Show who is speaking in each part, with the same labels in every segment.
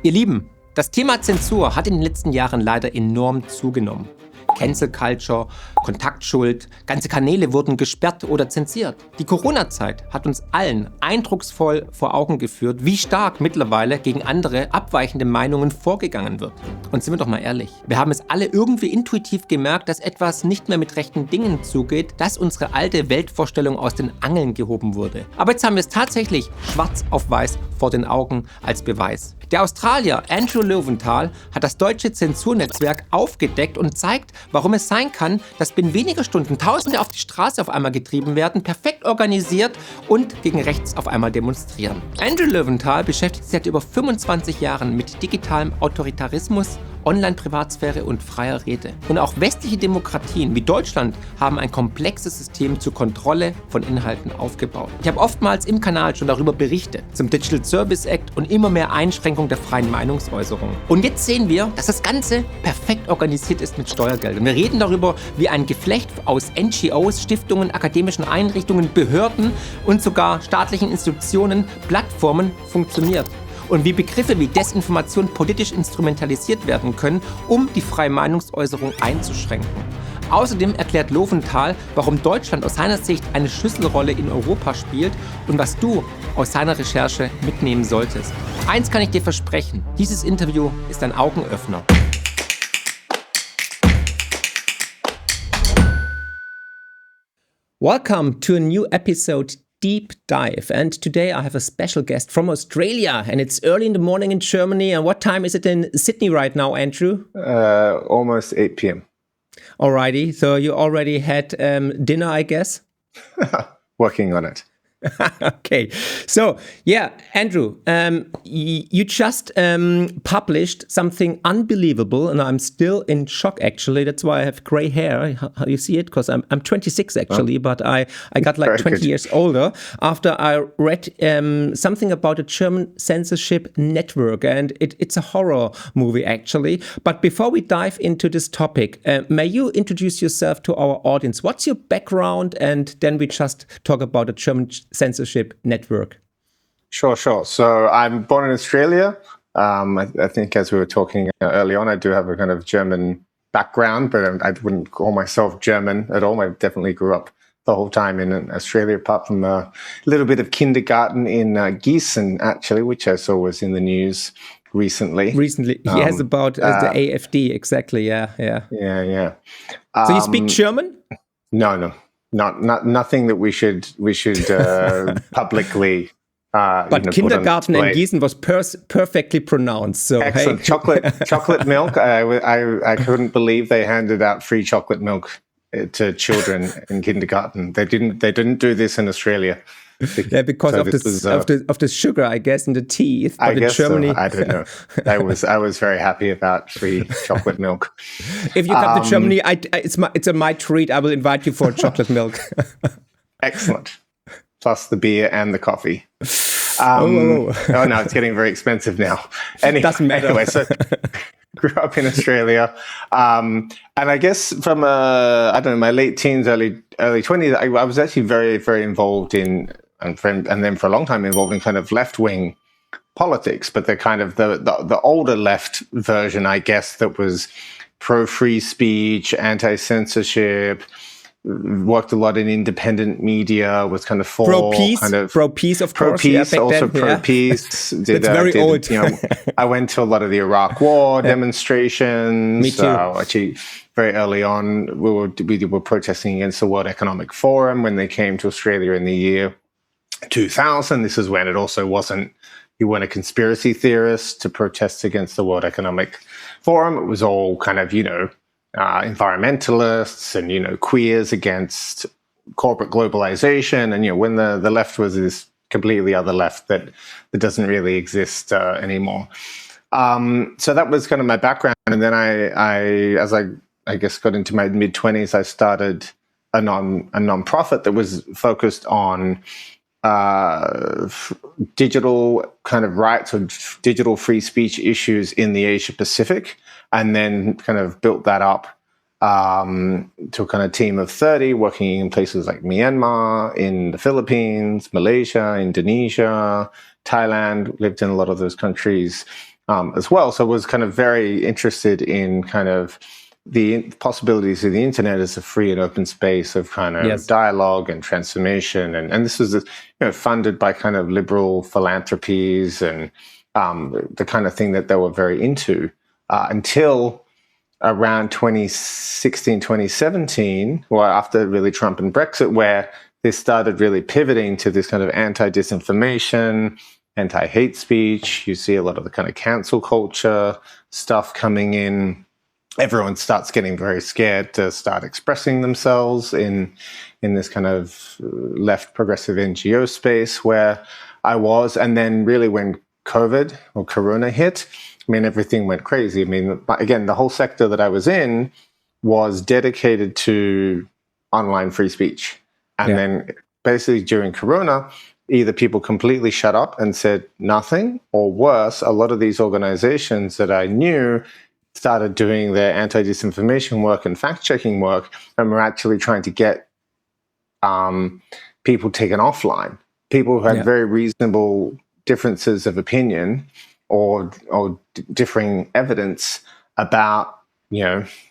Speaker 1: Ihr Lieben, das Thema Zensur hat in den letzten Jahren leider enorm zugenommen. Cancel Culture, Kontaktschuld, ganze Kanäle wurden gesperrt oder zensiert. Die Corona-Zeit hat uns allen eindrucksvoll vor Augen geführt, wie stark mittlerweile gegen andere abweichende Meinungen vorgegangen wird. Und sind wir doch mal ehrlich, wir haben es alle irgendwie intuitiv gemerkt, dass etwas nicht mehr mit rechten Dingen zugeht, dass unsere alte Weltvorstellung aus den Angeln gehoben wurde. Aber jetzt haben wir es tatsächlich schwarz auf weiß vor den Augen als Beweis. Der Australier Andrew Löwenthal hat das deutsche Zensur-Netzwerk aufgedeckt und zeigt, warum es sein kann, dass binnen weniger Stunden Tausende auf die Straße auf einmal getrieben werden, perfekt organisiert und gegen rechts auf einmal demonstrieren. Andrew Löwenthal beschäftigt sich seit über 25 Jahren mit digitalem Autoritarismus, Online-Privatsphäre und freier Rede. Und auch westliche Demokratien wie Deutschland haben ein komplexes System zur Kontrolle von Inhalten aufgebaut. Ich habe oftmals im Kanal schon darüber berichtet, zum Digital Service Act und immer mehr Einschränkung der freien Meinungsäußerung. Und jetzt sehen wir, dass das Ganze perfekt organisiert ist mit Steuergeldern. Wir reden darüber, wie ein Geflecht aus NGOs, Stiftungen, akademischen Einrichtungen, Behörden und sogar staatlichen Institutionen, Plattformen funktioniert. Und wie Begriffe wie Desinformation politisch instrumentalisiert werden können, um die freie Meinungsäußerung einzuschränken. Außerdem erklärt Löwenthal, warum Deutschland aus seiner Sicht eine Schlüsselrolle in Europa spielt und was du aus seiner Recherche mitnehmen solltest. Eins kann ich dir versprechen, dieses Interview ist ein Augenöffner. Welcome to a new episode Deep Dive, and today I have a special guest from Australia, and it's early in the morning in Germany. And what time is it in Sydney right now, Andrew?
Speaker 2: Almost 8 p.m.
Speaker 1: Alrighty, so you already had dinner, I guess?
Speaker 2: Working on it.
Speaker 1: Okay, so yeah, Andrew, you just published something unbelievable, and I'm still in shock. Actually, that's why I have gray hair. How do you see it? Because I'm 26 actually, but I got like 20 years older after I read something about a German censorship network, and it's a horror movie actually. But before we dive into this topic, may you introduce yourself to our audience? What's your background, and then we just talk about the German censorship network.
Speaker 2: Sure. So I'm born in Australia. I think as we were talking early on, I do have a kind of German background, but I wouldn't call myself German at all. I definitely grew up the whole time in Australia, apart from a little bit of kindergarten in Gießen, actually, which I saw was in the news recently.
Speaker 1: Yes, about the AfD, exactly. Yeah. So you speak German?
Speaker 2: No. Not nothing that we should publicly.
Speaker 1: But kindergarten in Gießen was perfectly pronounced. So
Speaker 2: excellent. Hey. chocolate milk. I couldn't believe they handed out free chocolate milk to children in kindergarten. They didn't do this in Australia.
Speaker 1: Yeah, because of the sugar, I guess, in the teeth. But
Speaker 2: I guess
Speaker 1: in Germany,
Speaker 2: so. I don't know. I was very happy about free chocolate milk.
Speaker 1: If you come to Germany, it's my treat. I will invite you for chocolate milk.
Speaker 2: Excellent. Plus the beer and the coffee. Oh no, it's getting very expensive now.
Speaker 1: Doesn't matter.
Speaker 2: Anyway, so grew up in Australia, and I guess from my late teens, early 20s, I was actually very, very involved in and then for a long time involved in kind of left-wing politics, but the kind of the older left version, I guess, that was pro-free speech, anti-censorship. Worked a lot in independent media, was kind of for
Speaker 1: pro-peace, of course.
Speaker 2: Pro-peace,
Speaker 1: yeah,
Speaker 2: also
Speaker 1: then,
Speaker 2: pro-peace.
Speaker 1: Yeah. It's very old.
Speaker 2: I went to a lot of the Iraq War demonstrations.
Speaker 1: Me too.
Speaker 2: So actually, very early on, we were protesting against the World Economic Forum when they came to Australia in the year 2000. This is when it also wasn't, you weren't a conspiracy theorist to protest against the World Economic Forum. It was all kind of, environmentalists and, queers against corporate globalization. And, when the left was this completely other left that doesn't really exist anymore. So that was kind of my background. And then as I guess got into my mid-20s, I started a non-profit that was focused on digital kind of rights or digital free speech issues in the Asia Pacific, and then kind of built that up to a kind of team of 30 working in places like Myanmar, in the Philippines, Malaysia, Indonesia, Thailand, lived in a lot of those countries as well. So I was kind of very interested in kind of the possibilities of the internet as a free and open space of kind of dialogue and transformation. And this was funded by kind of liberal philanthropies and the kind of thing that they were very into until around 2016, 2017, or after really Trump and Brexit, where they started really pivoting to this kind of anti-disinformation, anti-hate speech. You see a lot of the kind of cancel culture stuff coming in. Everyone starts getting very scared to start expressing themselves in this kind of left progressive NGO space where I was. And then really when COVID or Corona hit, I mean, everything went crazy. I mean, again, the whole sector that I was in was dedicated to online free speech. And then basically during Corona, either people completely shut up and said nothing, or worse, a lot of these organizations that I knew started doing their anti-disinformation work and fact-checking work, and were actually trying to get people taken offline. People who had very reasonable differences of opinion or differing evidence about,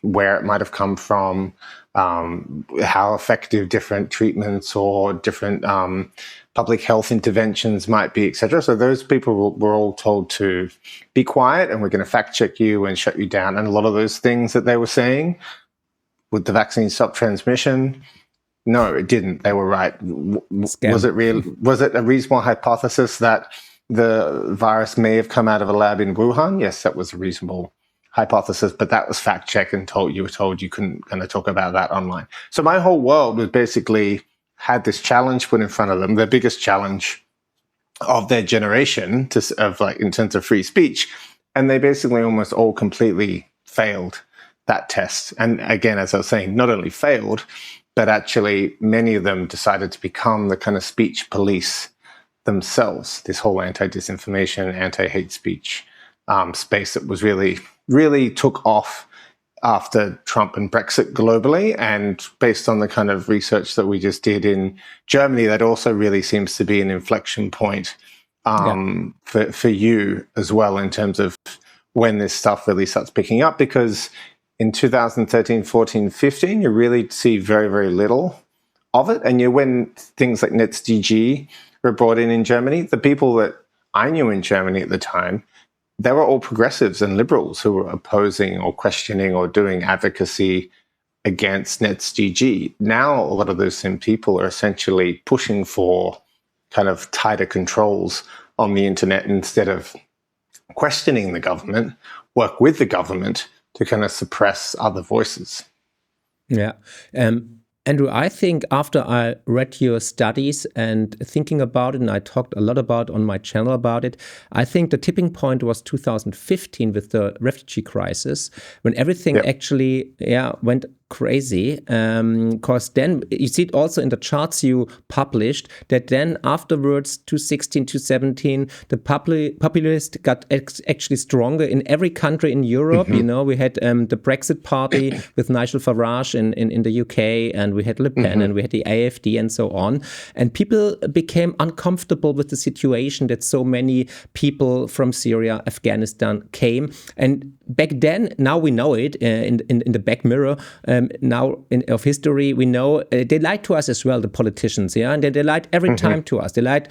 Speaker 2: where it might have come from, how effective different treatments or different public health interventions might be, etc. So those people were all told to be quiet and we're going to fact check you and shut you down. And a lot of those things that they were saying, would the vaccine stop transmission? No, it didn't. They were right. Was it real? Was it a reasonable hypothesis that the virus may have come out of a lab in Wuhan? Yes, that was a reasonable hypothesis, but that was fact checked and you were told you couldn't kind of talk about that online. So my whole world was basically had this challenge put in front of them, the biggest challenge of their generation in terms of free speech. And they basically almost all completely failed that test. And again, as I was saying, not only failed, but actually many of them decided to become the kind of speech police themselves, this whole anti-disinformation, anti-hate speech space that was really took off after Trump and Brexit globally. And based on the kind of research that we just did in Germany, that also really seems to be an inflection point for you as well, in terms of when this stuff really starts picking up. Because in 2013, 14, 15, you really see very, very little of it. And when things like NetzDG were brought in Germany, the people that I knew in Germany at the time, they were all progressives and liberals who were opposing or questioning or doing advocacy against NetzDG. Now, a lot of those same people are essentially pushing for kind of tighter controls on the internet instead of questioning the government, work with the government to kind of suppress other voices.
Speaker 1: Yeah. Andrew, I think after I read your studies and thinking about it, and I talked a lot about on my channel about it, I think the tipping point was 2015 with the refugee crisis, when everything actually went crazy, because then you see it also in the charts you published that then afterwards 2016 to 17 the populist got actually stronger in every country in Europe. We had the Brexit party with Nigel Farage in the UK, and we had Le Pen and we had the AfD and so on, and people became uncomfortable with the situation that so many people from Syria, Afghanistan came. And back then, now we know it in the back mirror now of history, we know they lied to us as well, the politicians, and they lied every time to us. They lied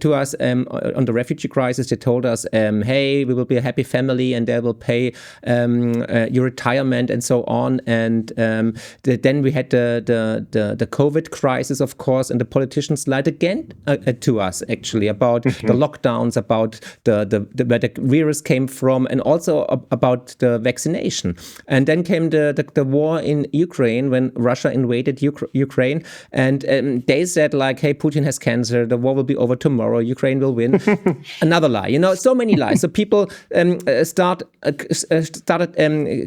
Speaker 1: to us on the refugee crisis. They told us, hey, we will be a happy family and they will pay your retirement and so on. And then we had the COVID crisis, of course, and the politicians lied again to us, actually, about the lockdowns, about where the virus came from, and also about the vaccination. And then came the war in Ukraine, when Russia invaded Ukraine, and they said like, hey, Putin has cancer, the war will be over tomorrow, Ukraine will win. Another lie, so many lies. So people started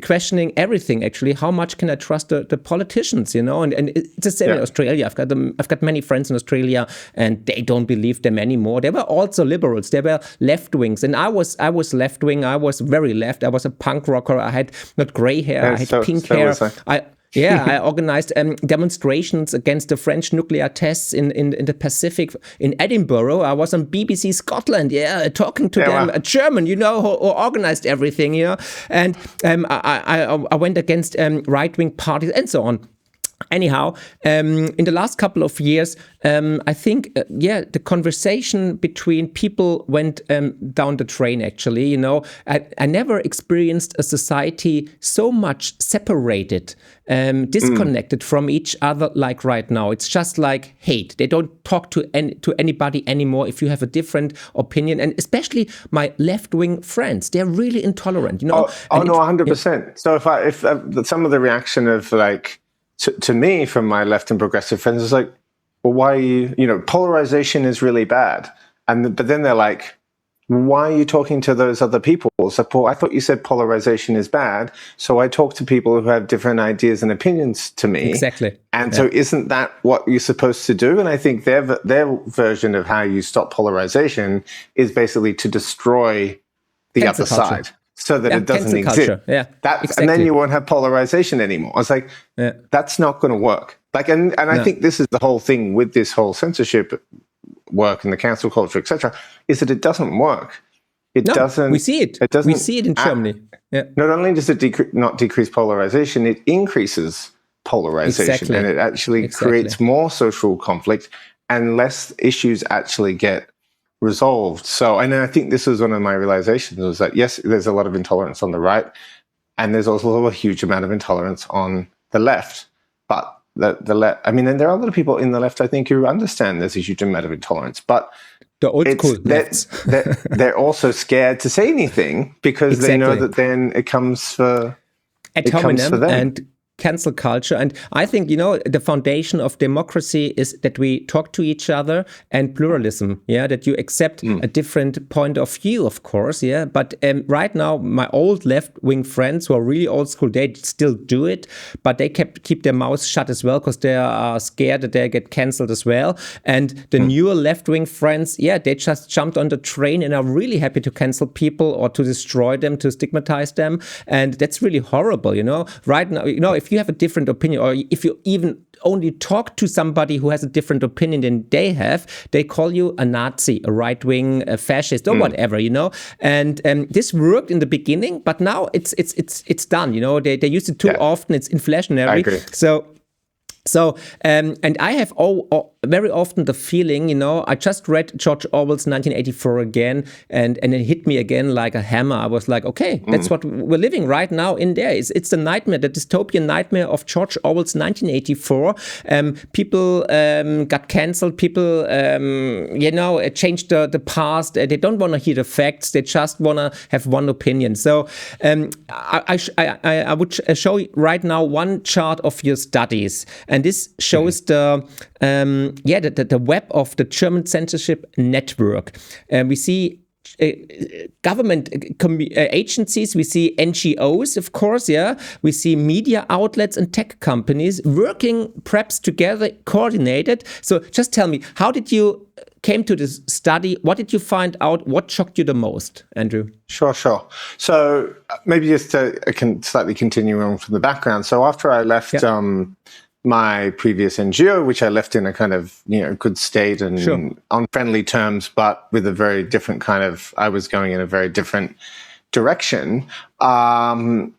Speaker 1: questioning everything, actually. How much can I trust the politicians, and it's the same in Australia. I've got many friends in Australia, and they don't believe them anymore. They were also liberals, they were left wings, and I was left wing. I was very left. I was a punk rocker. I had not gray hair, I had pink hair. Yeah, I organized demonstrations against the French nuclear tests in the Pacific in Edinburgh. I was on BBC Scotland, talking to them, a German, who organized everything, and I went against right-wing parties and so on. Anyhow, in the last couple of years, I think, the conversation between people went down the drain, actually. I never experienced a society so much separated, disconnected from each other like right now. It's just like hate. They don't talk to anybody anymore if you have a different opinion. And especially my left-wing friends, they're really intolerant.
Speaker 2: No, 100%. So if some of the reaction of like, to me, from my left and progressive friends, is like, well, why are you, polarization is really bad. But then they're like, why are you talking to those other people? It's like, well, I thought you said polarization is bad. So I talk to people who have different ideas and opinions to me.
Speaker 1: Exactly.
Speaker 2: And so isn't that what you're supposed to do? And I think their version of how you stop polarization is basically to destroy the
Speaker 1: Cancel
Speaker 2: other
Speaker 1: culture.
Speaker 2: side. So that it doesn't exist.
Speaker 1: Exactly.
Speaker 2: And then you won't have polarization anymore. I was like, that's not going to work. Like, and I think this is the whole thing with this whole censorship work and the cancel culture, etc., is that it doesn't work. It doesn't.
Speaker 1: We see it. We see it in Germany.
Speaker 2: Not only does it not decrease polarization, it increases polarization, and it actually creates more social conflict, and less issues actually get resolved. So, and I think this was one of my realizations, was that yes, there's a lot of intolerance on the right, and there's also a huge amount of intolerance on the left. But the left, I mean, and there are a lot of people in the left, I think, who understand there's a huge amount of intolerance, but
Speaker 1: the old school
Speaker 2: they're also scared to say anything because they know that then it comes for them.
Speaker 1: And cancel culture. And I think, the foundation of democracy is that we talk to each other, and pluralism, that you accept a different point of view, of course, But right now, my old left-wing friends who are really old school, they still do it, but they keep their mouths shut as well because they are scared that they get canceled as well. And the newer left-wing friends, they just jumped on the train and are really happy to cancel people or to destroy them, to stigmatize them. And that's really horrible, Right now, if you have a different opinion, or if you even only talk to somebody who has a different opinion than they have, they call you a Nazi, a right-wing, a fascist, or whatever, And this worked in the beginning, but now it's done. They use it too often. It's inflationary.
Speaker 2: I agree.
Speaker 1: So, and I have very often the feeling, I just read George Orwell's 1984 again, and it hit me again like a hammer. I was like, okay, that's what we're living right now in there. It's the nightmare, the dystopian nightmare of George Orwell's 1984. People got cancelled. People, changed the past. They don't want to hear the facts. They just want to have one opinion. So I would show you right now one chart of your studies. And this shows the web of the German censorship network. We see government agencies, we see NGOs, of course, we see media outlets and tech companies working perhaps together, coordinated. So just tell me, how did you came to this study? What did you find out? What shocked you the most, Andrew?
Speaker 2: Sure. So maybe just I can slightly continue on from the background. So after I left my previous NGO, which I left in a kind of good state and on friendly terms, but with a very different I was going in a very different direction. And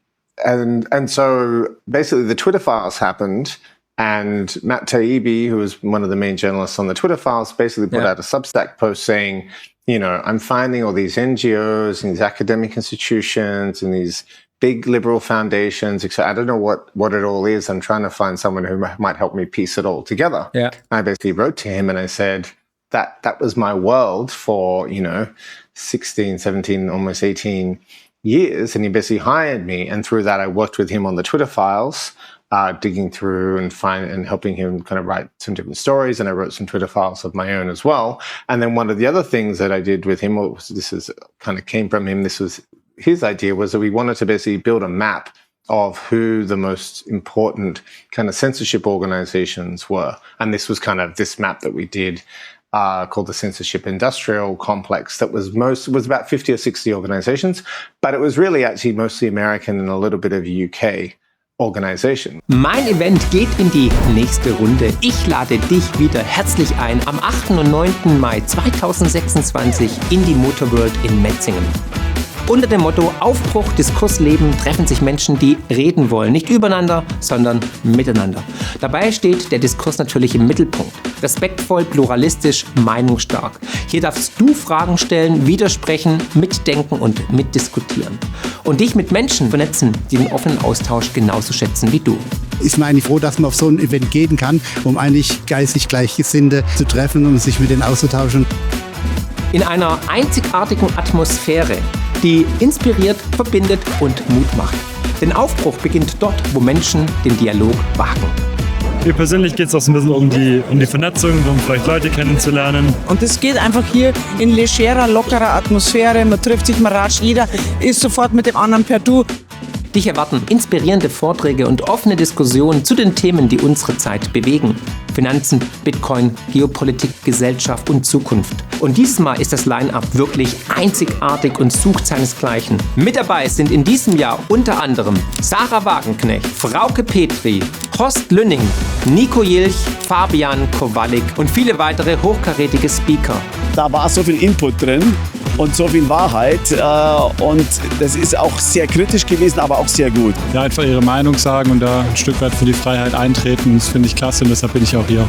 Speaker 2: so basically the Twitter files happened, and Matt Taibbi, who was one of the main journalists on the Twitter files, basically put out a Substack post saying, I'm finding all these NGOs and these academic institutions and these big liberal foundations, etc. I don't know what it all is. I'm trying to find someone who might help me piece it all together. Yeah. I basically wrote to him and I said that was my world for, 16, 17, almost 18 years. And he basically hired me. And through that, I worked with him on the Twitter files, digging through and helping him kind of write some different stories. And I wrote some Twitter files of my own as well. And then one of the other things that I did with him, came from him, this was his idea, was that we wanted to basically build a map of who the most important kind of censorship organizations were. And this was kind of this map that we did called the Censorship Industrial Complex that was about 50 or 60 organizations, but it was really actually mostly American and a little bit of UK organization.
Speaker 1: Mein Event geht in die nächste Runde. Ich lade dich wieder herzlich ein am 8. und 9. Mai 2026 in die Motorworld in Metzingen. Unter dem Motto Aufbruch, Diskurs, Leben treffen sich Menschen, die reden wollen. Nicht übereinander, sondern miteinander. Dabei steht der Diskurs natürlich im Mittelpunkt. Respektvoll, pluralistisch, meinungsstark. Hier darfst du Fragen stellen, widersprechen, mitdenken und mitdiskutieren. Und dich mit Menschen vernetzen, die den offenen Austausch genauso schätzen wie du.
Speaker 3: Ist man eigentlich froh, dass man auf so ein Event gehen kann, um eigentlich geistig Gleichgesinnte zu treffen und sich mit denen auszutauschen.
Speaker 1: In einer einzigartigen Atmosphäre, die inspiriert, verbindet und Mut macht. Denn Aufbruch beginnt dort, wo Menschen den Dialog wagen.
Speaker 4: Mir persönlich geht es auch so ein bisschen um die Vernetzung, um vielleicht Leute kennenzulernen.
Speaker 5: Und es geht einfach hier in legerer, lockerer Atmosphäre. Man trifft sich, man ratscht, jeder ist sofort mit dem anderen per Du.
Speaker 1: Dich erwarten inspirierende Vorträge und offene Diskussionen zu den Themen, die unsere Zeit bewegen. Finanzen, Bitcoin, Geopolitik, Gesellschaft und Zukunft. Und dieses Mal ist das Line-Up wirklich einzigartig und sucht seinesgleichen. Mit dabei sind in diesem Jahr unter anderem Sarah Wagenknecht, Frauke Petri, Horst Lünning, Nico Jilch, Fabian Kowalik und viele weitere hochkarätige Speaker.
Speaker 6: Da war so viel Input drin und so viel Wahrheit und das ist auch sehr kritisch gewesen, aber auch sehr gut.
Speaker 4: Ja, einfach ihre Meinung sagen und da ein Stück weit für die Freiheit eintreten, das finde ich klasse und deshalb bin ich auch hier.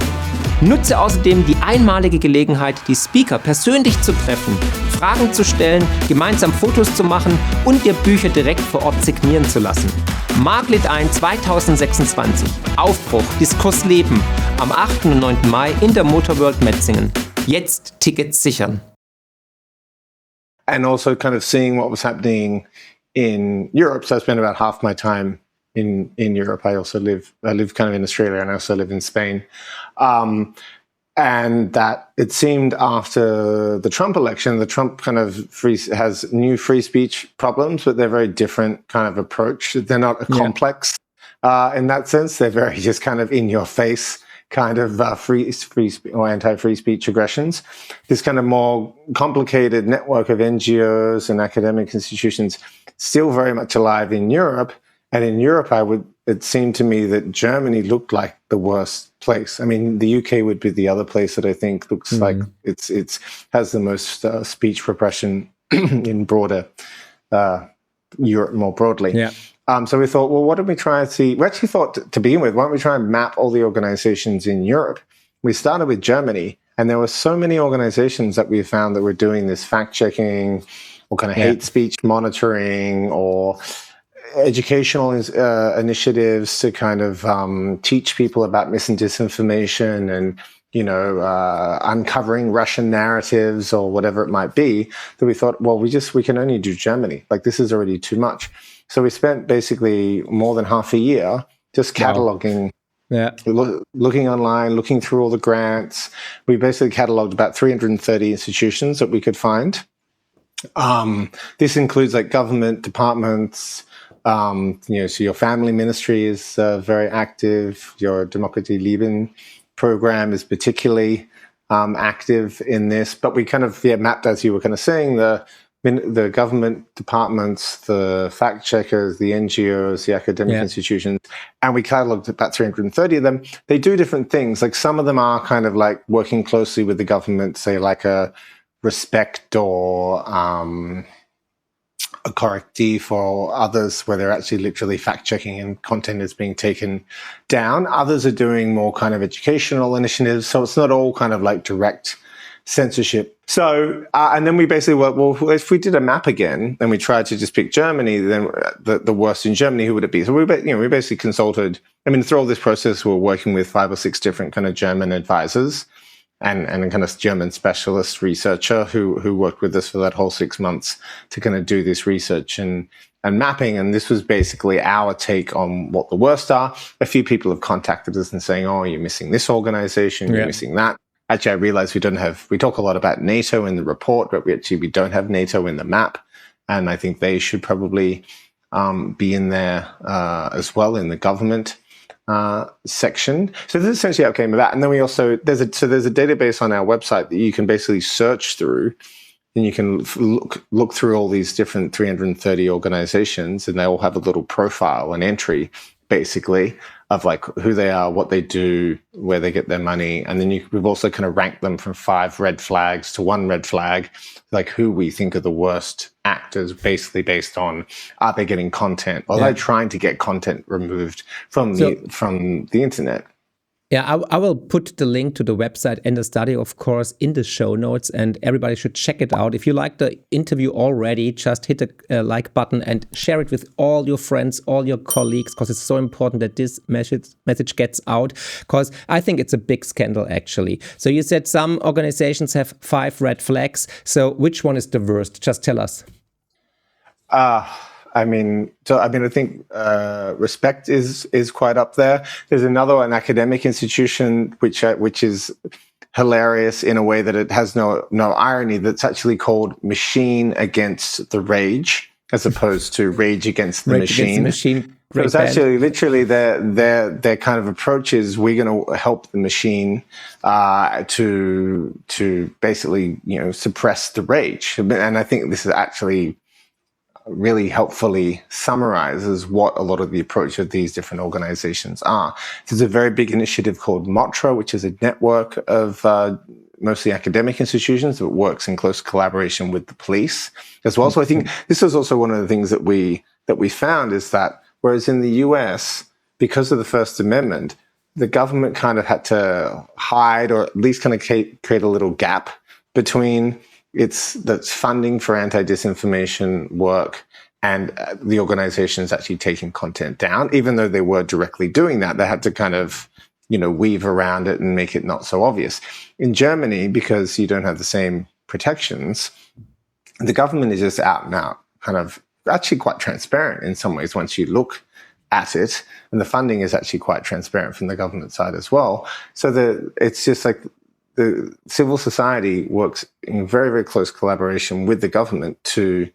Speaker 1: Nutze außerdem die einmalige Gelegenheit, die Speaker persönlich zu treffen, Fragen zu stellen, gemeinsam Fotos zu machen und dir Bücher direkt vor Ort signieren zu lassen. Marc Lädt Ein 2026. Aufbruch, Diskurs, Leben. Am 8. und 9. Mai in der Motorworld Metzingen. Jetzt Tickets sichern.
Speaker 2: And also kind of seeing what was happening in Europe. So I spent about half my time in Europe. I live kind of in Australia and I also live in Spain. And that it seemed after the Trump election, the Trump kind of has new free speech problems, but they're very different kind of approach. They're not complex in that sense. They're very just kind of in your face kind of free or anti-free speech aggressions. This kind of more complicated network of NGOs and academic institutions still very much alive in Europe. And in Europe, it seemed to me that Germany looked like the worst place. I mean, the UK would be the other place that I think looks like it's has the most speech repression in broader Europe more broadly.
Speaker 1: Yeah.
Speaker 2: So we thought, well, what did we try and see? We actually thought to begin with, why don't we try and map all the organizations in Europe? We started with Germany, and there were so many organizations that we found that were doing this fact-checking or kind of hate speech monitoring or educational initiatives to kind of teach people about mis and disinformation and, uncovering Russian narratives or whatever it might be, that we thought, well, we can only do Germany. Like, this is already too much. So we spent basically more than half a year just cataloging, looking online, looking through all the grants. We basically cataloged about 330 institutions that we could find. This includes like government departments, so your family ministry is very active. Your Demokratie liegen program is particularly active in this. But we kind of mapped, as you were kind of saying, the government departments, the fact checkers, the NGOs, the academic institutions, and we cataloged about 330 of them. They do different things. Like some of them are kind of like working closely with the government, say like a Respect or a corrective, or others where they're actually literally fact checking and content is being taken down. Others are doing more kind of educational initiatives. So it's not all kind of like direct censorship. So, and then we basically were, well, if we did a map again and we tried to just pick Germany, then the worst in Germany, who would it be? So we basically consulted, through all this process, we were working with 5 or 6 different kind of German advisors and a kind of German specialist researcher who worked with us for that whole 6 months to kind of do this research and mapping. And this was basically our take on what the worst are. A few people have contacted us and saying, oh, you're missing this organization, you're missing that. Actually, I realized we talk a lot about NATO in the report, but we don't have NATO in the map. And I think they should probably be in there as well in the government section. So this is essentially how it came about. And then we also, there's a database on our website that you can basically search through, and you can look through all these different 330 organizations, and they all have a little profile and entry basically, of like who they are, what they do, where they get their money. And then we've also kind of ranked them from 5 red flags to 1 red flag, like who we think are the worst actors, basically based on, are they getting content? Or are they trying to get content removed from the internet?
Speaker 1: Yeah, I will put the link to the website and the study, of course, in the show notes, and everybody should check it out. If you like the interview already, just hit the like button and share it with all your friends, all your colleagues, because it's so important that this message gets out, because I think it's a big scandal, actually. So you said some organizations have 5 red flags. So which one is the worst? Just tell us.
Speaker 2: I think Respect is quite up there. There's another, an academic institution, which is hilarious in a way that it has no irony. That's actually called Machine Against the Rage, as opposed to Rage Against the Machine. It was actually literally their kind of approach is, we're going to help the machine to basically suppress the rage. And I think this is actually really helpfully summarizes what a lot of the approach of these different organizations are. There's a very big initiative called MOTRA, which is a network of mostly academic institutions that works in close collaboration with the police as well. So I think this is also one of the things that we found, is that whereas in the US, because of the First Amendment, the government kind of had to hide, or at least kind of create a little gap between that's funding for anti-disinformation work and the organizations actually taking content down. Even though they were directly doing that, they had to kind of, weave around it and make it not so obvious. In Germany, because you don't have the same protections, the government is just out and out, kind of actually quite transparent in some ways once you look at it. And the funding is actually quite transparent from the government side as well. So it's just like, the civil society works in very, very close collaboration with the government to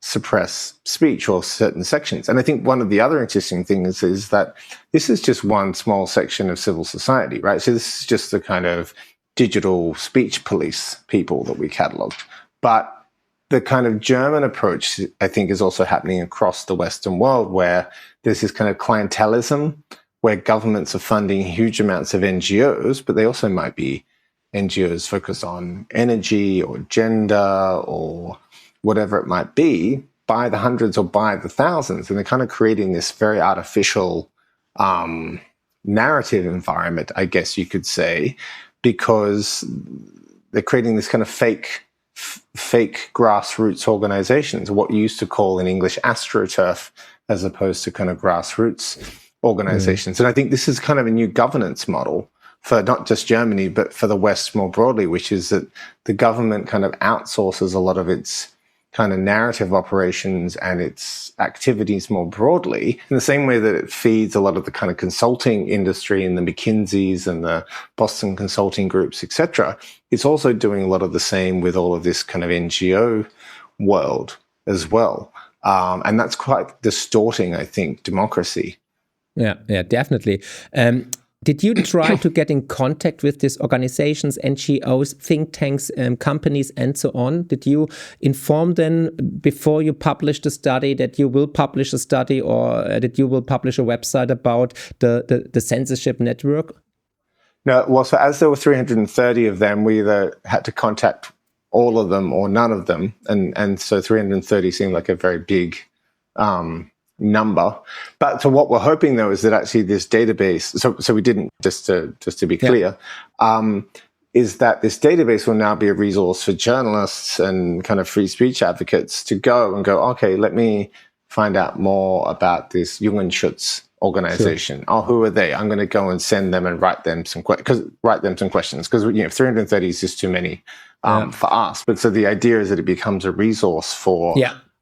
Speaker 2: suppress speech or certain sections. And I think one of the other interesting things is that this is just one small section of civil society, right? So this is just the kind of digital speech police people that we cataloged. But the kind of German approach, I think, is also happening across the Western world, where there's this kind of clientelism, where governments are funding huge amounts of NGOs, but they also might be NGOs focus on energy or gender or whatever it might be, by the hundreds or by the thousands. And they're kind of creating this very artificial narrative environment, I guess you could say, because they're creating this kind of fake grassroots organizations, what you used to call in English astroturf, as opposed to kind of grassroots organizations. And I think this is kind of a new governance model for not just Germany, but for the West more broadly, which is that the government kind of outsources a lot of its kind of narrative operations and its activities more broadly, in the same way that it feeds a lot of the kind of consulting industry and the McKinseys and the Boston consulting groups, etc. It's also doing a lot of the same with all of this kind of NGO world as well. And that's quite distorting, I think, democracy.
Speaker 1: Yeah, definitely. Did you try to get in contact with these organizations, NGOs, think tanks, companies, and so on? Did you inform them before you published the study that you will publish a study, or that you will publish a website about the censorship network?
Speaker 2: No, well, so as there were 330 of them, we either had to contact all of them or none of them. And so 330 seemed like a very big number. But so what we're hoping, though, is that actually this database, so we didn't, just to be clear, is that this database will now be a resource for journalists and kind of free speech advocates to go, okay, let me find out more about this Jugendschutz organization. Sure. Oh, who are they? I'm going to go and send them and write them some questions, because 330 is just too many for us. But so the idea is that it becomes a resource for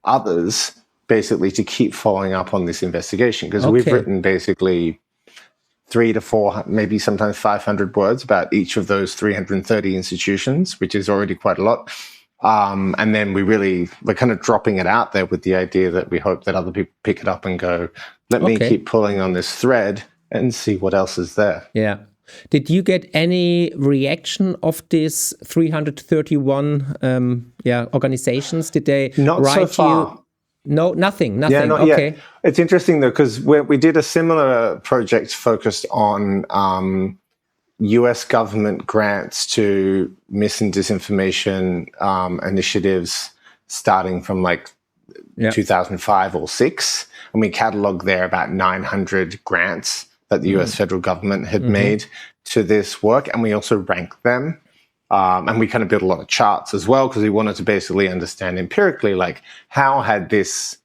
Speaker 2: others, basically, to keep following up on this investigation, because we've written basically 300 to 400, maybe sometimes 500 words about each of those 330 institutions, which is already quite a lot. And then we're kind of dropping it out there with the idea that we hope that other people pick it up and go, let me keep pulling on this thread and see what else is there.
Speaker 1: Yeah. Did you get any reaction of these 331 organizations? Did they
Speaker 2: Not
Speaker 1: write
Speaker 2: so far.
Speaker 1: No, nothing.
Speaker 2: Yeah, not
Speaker 1: okay.
Speaker 2: yet. It's interesting though, because we did a similar project focused on US government grants to mis and disinformation initiatives starting from like 2005 or 6. And we cataloged there about 900 grants that the US federal government had made to this work. And we also ranked them. And we kind of built a lot of charts as well, because we wanted to basically understand empirically, like how had this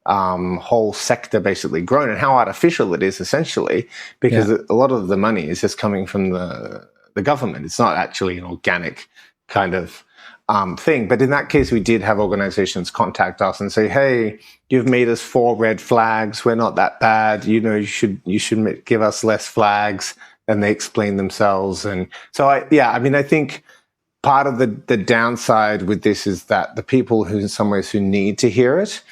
Speaker 2: whole sector basically grown and how artificial it is essentially, because a lot of the money is just coming from the government. It's not actually an organic kind of thing. But in that case, we did have organizations contact us and say, hey, you've made us 4 red flags. We're not that bad. You know, you should give us less flags. And they explain themselves. And so, I think part of the downside with this is that the people who in some ways who need to hear it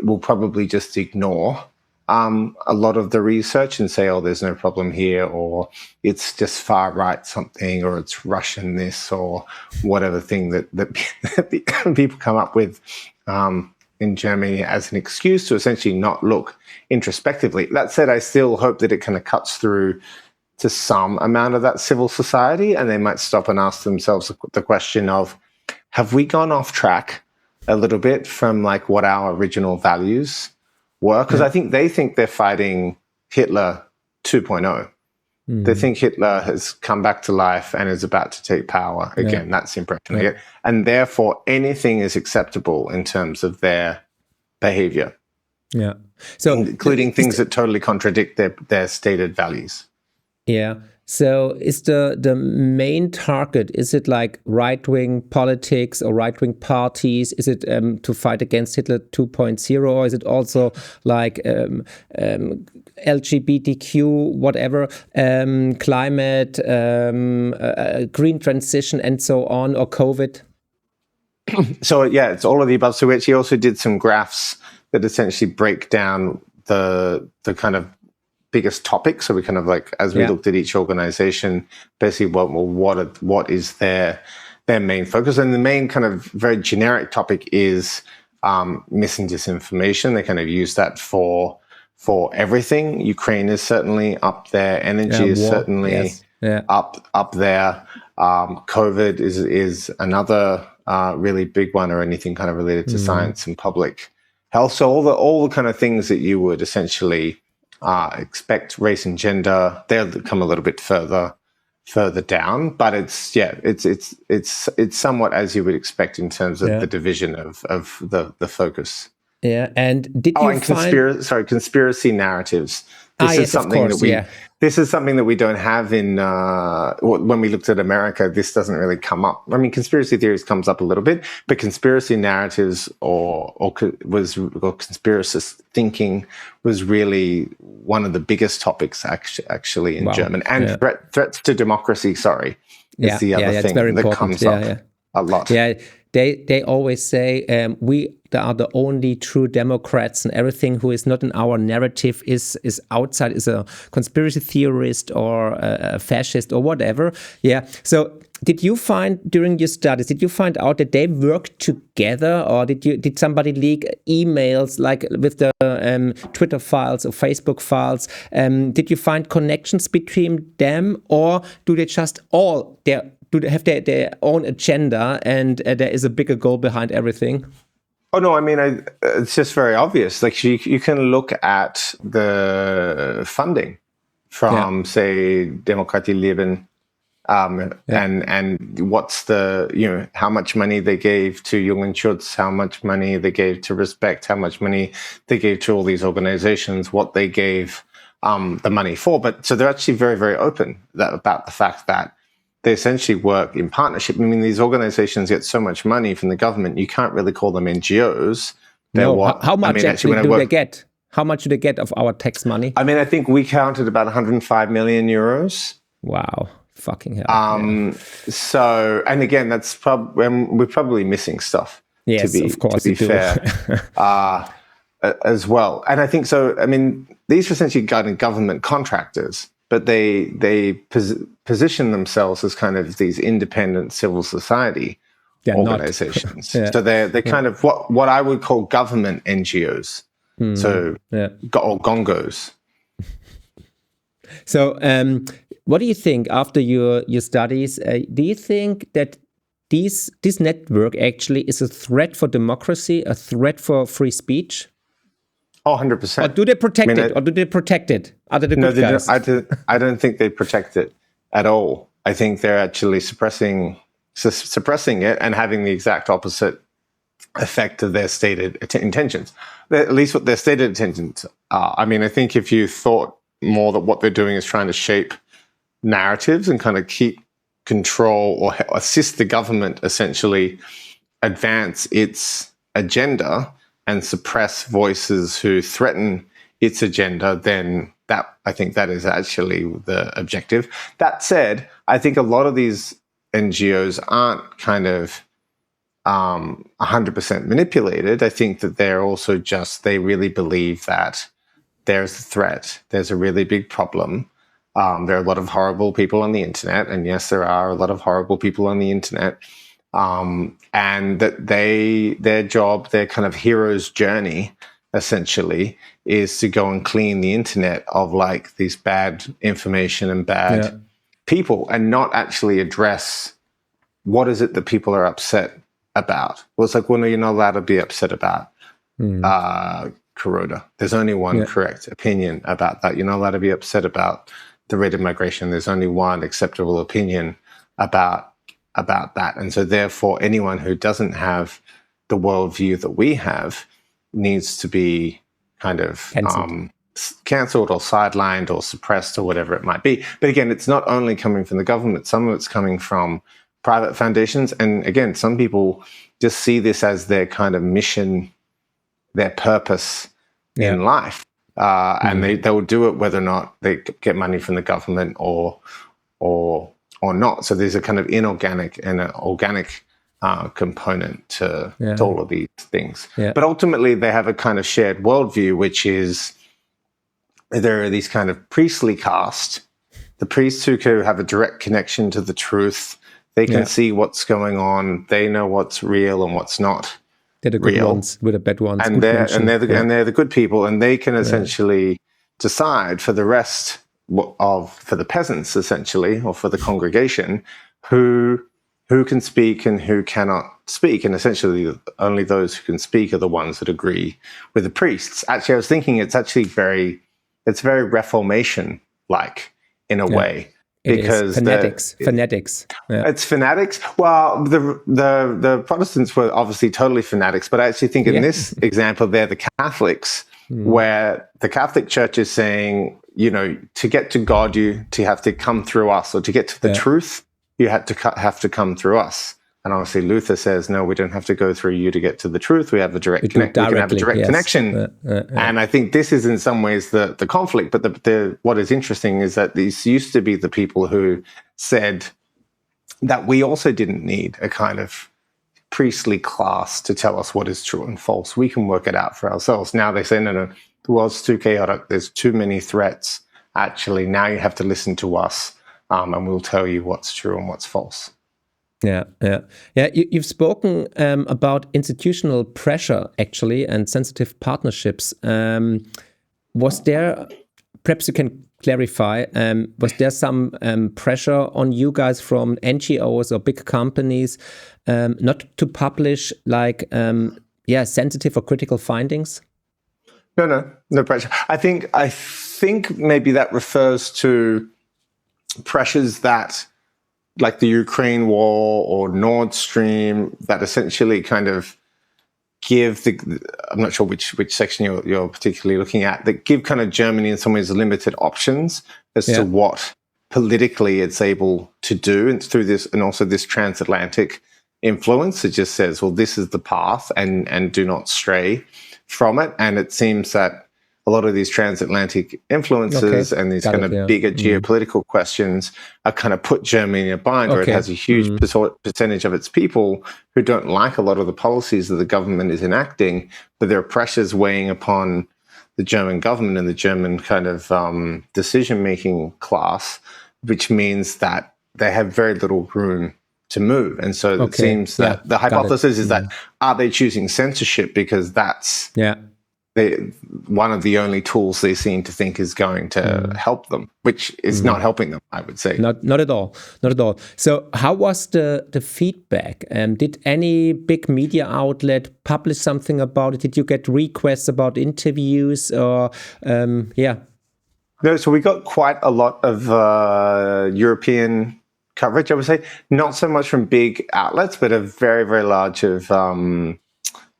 Speaker 2: will probably just ignore a lot of the research and say, oh, there's no problem here, or it's just far right something, or it's Russian this, or whatever thing that people come up with in Germany as an excuse to essentially not look introspectively. That said, I still hope that it kind of cuts through to some amount of that civil society, and they might stop and ask themselves the question of, have we gone off track a little bit from like what our original values were? Because I think they think they're fighting Hitler 2.0. They think Hitler has come back to life and is about to take power again. That's the impression I get. And therefore, anything is acceptable in terms of their behavior.
Speaker 1: Yeah. So,
Speaker 2: including things that totally contradict their stated values.
Speaker 1: Yeah. So is the main target, is it like right-wing politics or right-wing parties? Is it to fight against Hitler 2.0, or is it also like LGBTQ, whatever, climate, green transition and so on, or COVID?
Speaker 2: So yeah, it's all of the above. So we actually also did some graphs that essentially break down the kind of biggest topics. So we kind of like, as we looked at each organization, basically what is their main focus. And the main kind of very generic topic is mis and disinformation. They kind of use that for everything. Ukraine is certainly up there. Energy is certainly up there. COVID is another really big one, or anything kind of related to science and public health. So all the kind of things that you would essentially expect, race and gender, they'll come a little bit further down, but it's somewhat as you would expect in terms of the division of the focus.
Speaker 1: Yeah, and did you find
Speaker 2: conspiracy narratives? This is something that we don't have in when we looked at America. This doesn't really come up. I mean, conspiracy theories comes up a little bit, but conspiracy narratives or conspiracist thinking was really one of the biggest topics actually in German. And threats to democracy. Is the other thing that comes up a lot.
Speaker 1: Yeah. They always say we are the only true Democrats, and everything who is not in our narrative is outside, is a conspiracy theorist or a fascist or whatever. Yeah. So did you find during your studies, did you find out that they worked together, or did somebody leak emails like with the Twitter files or Facebook files? Did you find connections between them, or do they just do they have their own agenda, and there is a bigger goal behind everything?
Speaker 2: Oh, no, I mean, it's just very obvious. Like, you can look at the funding from, say, Demokratie Leben, and what's how much money they gave to Jugendschutz, how much money they gave to Respect, how much money they gave to all these organizations, what they gave the money for. But so they're actually very, very open about the fact that they essentially work in partnership. I mean, these organizations get so much money from the government, you can't really call them NGOs.
Speaker 1: How much do they get? How much do they get of our tax money?
Speaker 2: I mean, I think we counted about 105 million euros.
Speaker 1: Wow. Fucking hell.
Speaker 2: So, and again, we're probably missing stuff.
Speaker 1: Yes, of course.
Speaker 2: To be fair, as well. And I think so. I mean, these are essentially government contractors, but they position themselves as kind of these independent civil society organizations.
Speaker 1: Yeah.
Speaker 2: So they're kind of what I would call government NGOs. So or gongos.
Speaker 1: So what do you think after your studies? Do you think that this network actually is a threat for democracy, a threat for free speech?
Speaker 2: Oh, 100%.
Speaker 1: Or do they protect it? Or do they protect it? Are they the good guys?
Speaker 2: I don't think they protect it at all. I think they're actually suppressing it and having the exact opposite effect of their stated intentions. At least what their stated intentions are. I mean, I think if you thought more that what they're doing is trying to shape narratives and kind of keep control or assist the government essentially advance its agenda and suppress voices who threaten its agenda, then I think that is actually the objective. That said, I think a lot of these NGOs aren't kind of 100% manipulated. I think that they're also they really believe that there's a threat, there's a really big problem. There are a lot of horrible people on the internet, and yes, there are a lot of horrible people on the internet. And that their job, their kind of hero's journey, essentially, is to go and clean the internet of like these bad information and bad people, and not actually address what is it that people are upset about. Well, it's like, well, no, you're not allowed to be upset about Corona. There's only one correct opinion about that. You're not allowed to be upset about the rate of migration. There's only one acceptable opinion about that. And so therefore, anyone who doesn't have the worldview that we have needs to be kind of cancelled or sidelined or suppressed or whatever it might be. But again, it's not only coming from the government. Some of it's coming from private foundations. And again, some people just see this as their kind of mission, their purpose in life. And they will do it whether or not they get money from the government or not. So there's a kind of inorganic and an organic component to all of these things. Yeah. But ultimately, they have a kind of shared worldview, which is there are these kind of priestly caste, the priests who have a direct connection to the truth. They can see what's going on. They know what's real and what's not.
Speaker 1: They're the good ones, we're the bad ones.
Speaker 2: And they're the good people, and they can essentially decide for the rest for the peasants, essentially, or for the congregation, who can speak and who cannot speak. And essentially, only those who can speak are the ones that agree with the priests. Actually, I was thinking it's very Reformation-like in a way. Because
Speaker 1: fanatics. Yeah.
Speaker 2: It's fanatics. Well, the Protestants were obviously totally fanatics, but I actually think in this example, they're the Catholics, where the Catholic Church is saying, to get to God, you have to come through us, or to get to the truth, you have to come through us. And obviously, Luther says, no, we don't have to go through you to get to the truth. We have a direct connection. And I think this is in some ways the conflict. But what is interesting is that these used to be the people who said that we also didn't need a kind of priestly class to tell us what is true and false. We can work it out for ourselves. Now they say, no, the world's too chaotic. There's too many threats. Actually, now you have to listen to us, and we'll tell you what's true and what's false.
Speaker 1: Yeah. You've spoken about institutional pressure, actually, and sensitive partnerships. Was there, perhaps you can clarify, was there some pressure on you guys from NGOs or big companies not to publish sensitive or critical findings?
Speaker 2: No pressure. I think maybe that refers to pressures that, like the Ukraine war or Nord Stream, that essentially kind of give I'm not sure which section you're particularly looking at, that give kind of Germany in some ways limited options as to what politically it's able to do, and through this, and also this transatlantic influence. It just says, well, this is the path, and do not stray from it. And it seems that a lot of these transatlantic influences and these kind of bigger geopolitical questions are kind of put Germany in a bind, where it has a huge percentage of its people who don't like a lot of the policies that the government is enacting, but there are pressures weighing upon the German government and the German kind of decision-making class, which means that they have very little room to move. And so it seems that the hypothesis is that are they choosing censorship because that's one of the only tools they seem to think is going to help them, which is not helping them, I would say.
Speaker 1: Not at all. Not at all. So how was the feedback? Did any big media outlet publish something about it? Did you get requests about interviews or
Speaker 2: No, so we got quite a lot of European coverage, I would say. Not so much from big outlets, but a very, very large of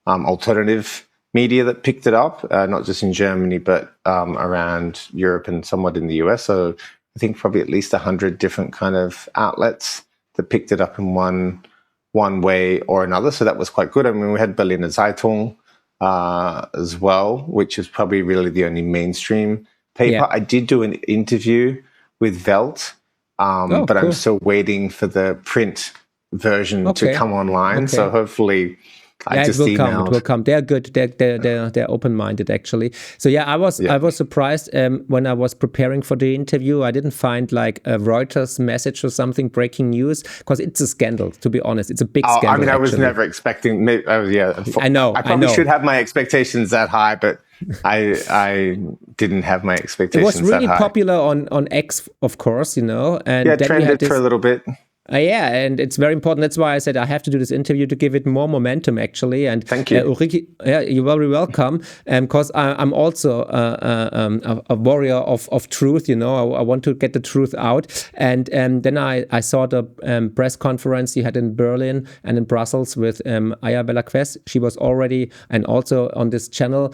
Speaker 2: alternative media that picked it up, not just in Germany, but around Europe and somewhat in the US. So I think probably at least 100 different kind of outlets that picked it up in one way or another. So that was quite good. I mean, we had Berliner Zeitung as well, which is probably really the only mainstream paper. I did do an interview with Welt, but cool. I'm still waiting for the print version to come online. So hopefully
Speaker 1: it will come. They're good. They're open-minded, actually. So I was surprised when I was preparing for the interview. I didn't find like a Reuters message or something, breaking news, because it's a scandal. To be honest, it's a big scandal.
Speaker 2: I mean, I was never expecting.
Speaker 1: I know.
Speaker 2: I probably should have my expectations that high, but I didn't have my expectations that high.
Speaker 1: It was really popular on X, of course, and
Speaker 2: then trended for a little bit.
Speaker 1: And it's very important. That's why I said I have to do this interview to give it more momentum, actually. And
Speaker 2: thank you.
Speaker 1: Ulrike, you're very welcome. Because I'm also a warrior of truth. I want to get the truth out. And then I saw the press conference you had in Berlin and in Brussels with Aya Bella-Quest. She was already and also on this channel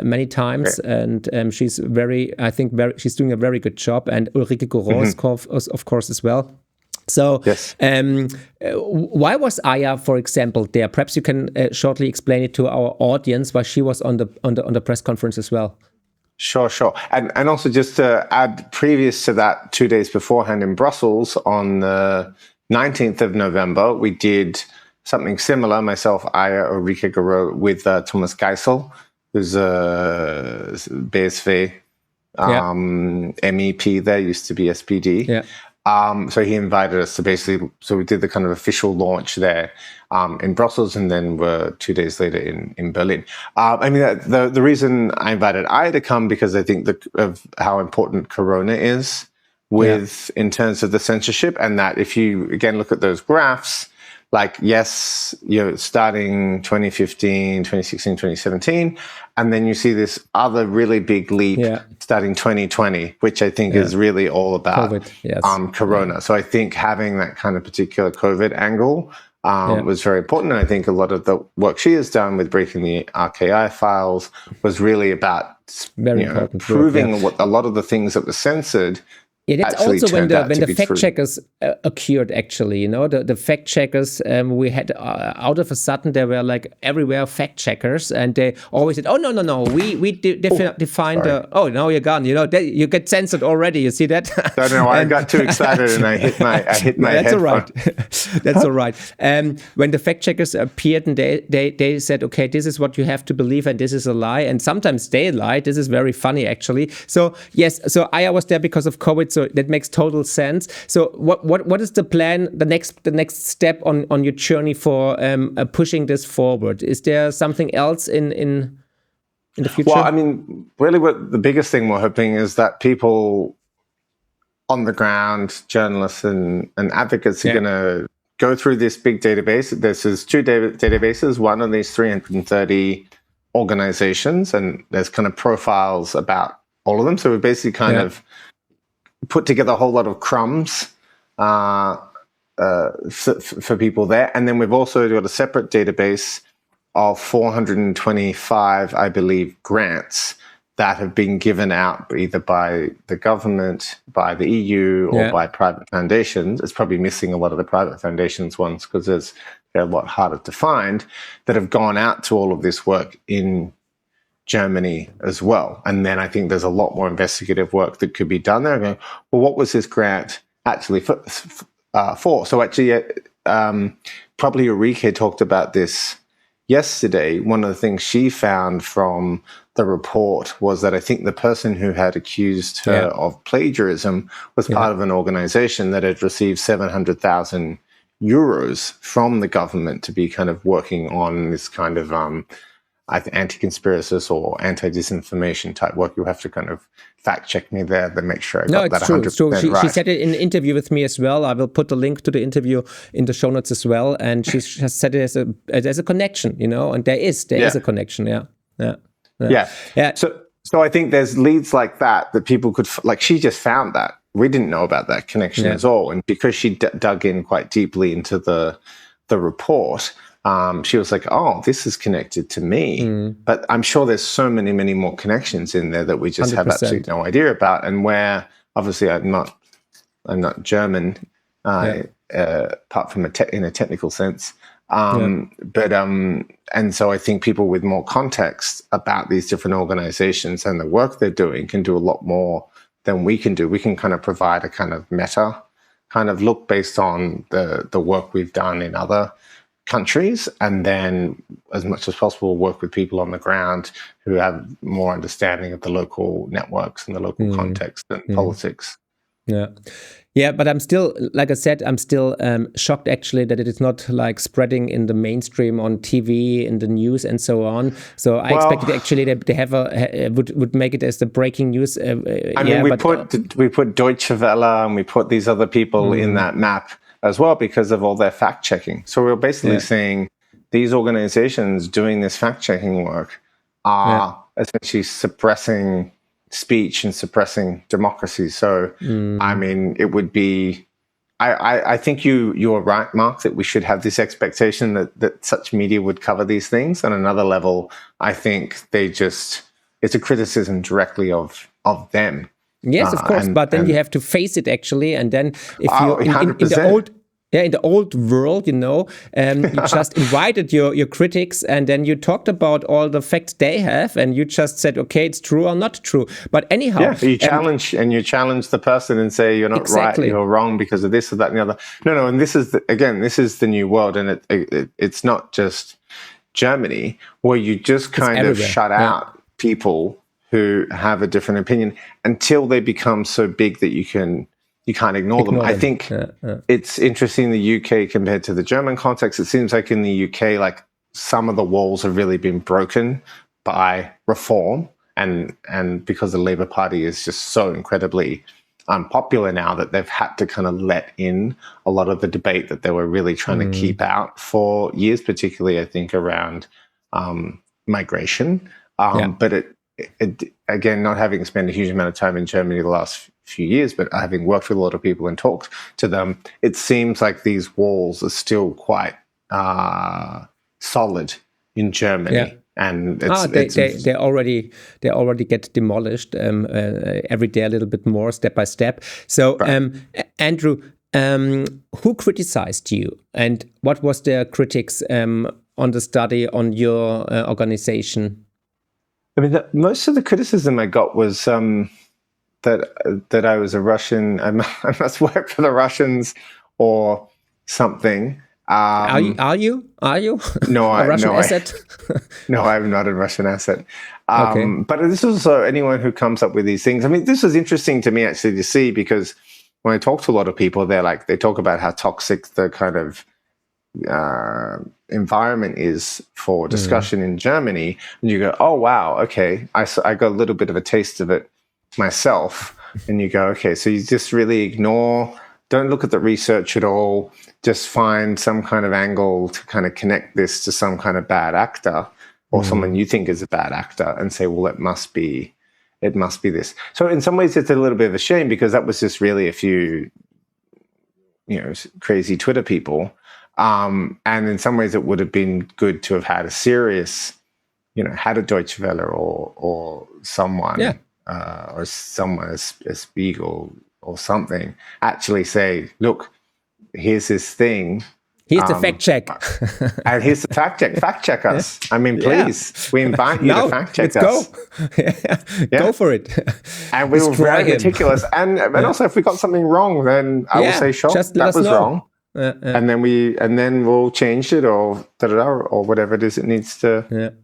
Speaker 1: many times, and she's she's doing a very good job. And Ulrike Goros, of course, as well. So, why was Aya, for example, there? Perhaps you can shortly explain it to our audience why she was on the press conference as well.
Speaker 2: Sure. And also just to add, previous to that, 2 days beforehand in Brussels, on the 19th of November, we did something similar, myself, Aya, Ulrike Goros, with Thomas Geisel, who's a BSV MEP there, used to be SPD.
Speaker 1: Yeah.
Speaker 2: So he invited us to so we did the kind of official launch there in Brussels, and then we're 2 days later in Berlin. I mean, the reason I invited Aya to come, because I think of how important Corona is in terms of the censorship, and that if you, again, look at those graphs, like, yes, starting 2015, 2016, 2017, and then you see this other really big leap starting 2020, which I think is really all about COVID, Corona. So I think having that kind of particular COVID angle was very important. And I think a lot of the work she has done with breaking the RKI files was really about proving what a lot of the things that were censored.
Speaker 1: That's also when the fact checkers occurred, actually. The fact checkers, we had out of a sudden, there were like everywhere fact checkers, and they always said, no, we defined now you're gone. You get censored already. You see that?
Speaker 2: No, I got too excited and I hit my
Speaker 1: That's
Speaker 2: head.
Speaker 1: All right. That's all right. When the fact checkers appeared and they said, okay, this is what you have to believe and this is a lie, and sometimes they lie. This is very funny, actually. So yes, so Aya was there because of COVID. So that makes total sense. So what is the plan, the next step on your journey for pushing this forward? Is there something else in the future?
Speaker 2: Well, I mean, really what the biggest thing we're hoping is that people on the ground, journalists and advocates are going to go through this big database. This is two databases, one of these 330 organizations, and there's kind of profiles about all of them. So we basically kind of put together a whole lot of crumbs for people there. And then we've also got a separate database of 425, I believe, grants that have been given out either by the government, by the EU, or by private foundations. It's probably missing a lot of the private foundations ones because they're a lot harder to find, that have gone out to all of this work in Germany as well. And then I think there's a lot more investigative work that could be done there. Going, well, what was this grant actually for? So actually, probably Ulrike talked about this yesterday. One of the things she found from the report was that I think the person who had accused her of plagiarism was part of an organization that had received 700,000 euros from the government to be kind of working on this kind of anti-conspiracist or anti-disinformation type work. You have to kind of fact check me there to make sure I got that 100%
Speaker 1: it's true.
Speaker 2: right.
Speaker 1: She said it in an interview with me as well. I will put the link to the interview in the show notes as well. And she has said it as a connection, you know, and there is a connection. Yeah.
Speaker 2: So I think there's leads like that people could, like, she just found that. We didn't know about that connection at all. And because she dug in quite deeply into the report, she was like, oh, this is connected to me. But I'm sure there's so many, many more connections in there that we just 100%. Have absolutely no idea about. And where, obviously, I'm not German, apart from in a technical sense. But and so I think people with more context about these different organizations and the work they're doing can do a lot more than we can do. We can kind of provide a kind of meta kind of look based on the work we've done in other countries, and then as much as possible work with people on the ground who have more understanding of the local networks and the local context and politics.
Speaker 1: Yeah, but I'm still, like I said, shocked actually that it is not like spreading in the mainstream on TV, in the news and so on. So I expected actually that they have would make it as the breaking news.
Speaker 2: We put Deutsche Welle and we put these other people in that map as well because of all their fact checking. So we're basically saying these organizations doing this fact checking work are essentially suppressing speech and suppressing democracy. So, I mean, it would be, I think you're right, Mark, that we should have this expectation that such media would cover these things. On another level, I think it's a criticism directly of them.
Speaker 1: Yes, of course, but then you have to face it actually, and then if you in the old world, you know, you just invited your critics, and then you talked about all the facts they have, and you just said, okay, it's true or not true. But anyhow,
Speaker 2: you challenge the person and say you're not right, you're wrong because of this or that and the other. No, and this is the new world, and it's not just Germany where you just kind of shut out people who have a different opinion until they become so big that you can't ignore them. I think it's interesting, the UK compared to the German context. It seems like in the UK, like some of the walls have really been broken by reform, and because the Labour Party is just so incredibly unpopular now that they've had to kind of let in a lot of the debate that they were really trying to keep out for years, particularly I think around migration. But it again, not having spent a huge amount of time in Germany the last few years, but having worked with a lot of people and talked to them, it seems like these walls are still quite solid in Germany. And they already get demolished every day a little bit more, step by step. So Andrew, who criticized you, and what was their critics on the study on your organization? I mean, most of the criticism I got was that I was a Russian. I must work for the Russians or something.
Speaker 1: Are you?
Speaker 2: No,
Speaker 1: asset?
Speaker 2: No, I'm not a Russian asset.
Speaker 1: Okay.
Speaker 2: But this is also anyone who comes up with these things. I mean, this was interesting to me actually to see, because when I talk to a lot of people, they talk about how toxic the kind of environment is for discussion in Germany, and you go, oh wow, okay, I got a little bit of a taste of it myself, and you go, okay, so you just really don't look at the research at all, just find some kind of angle to kind of connect this to some kind of bad actor or someone you think is a bad actor, and say, well, it must be this. So in some ways it's a little bit of a shame, because that was just really a few, crazy Twitter people. And in some ways it would have been good to have had a serious, had a Deutsche Welle or someone, or someone, a Spiegel or something, actually say, look, here's this thing.
Speaker 1: Here's the fact check.
Speaker 2: And here's the fact check. Fact check us. I mean, please, we invite you to fact check us.
Speaker 1: Go for it.
Speaker 2: And we were very meticulous. And also, if we got something wrong, then I will say, sure, that was wrong. And then we'll change it or whatever it is it needs to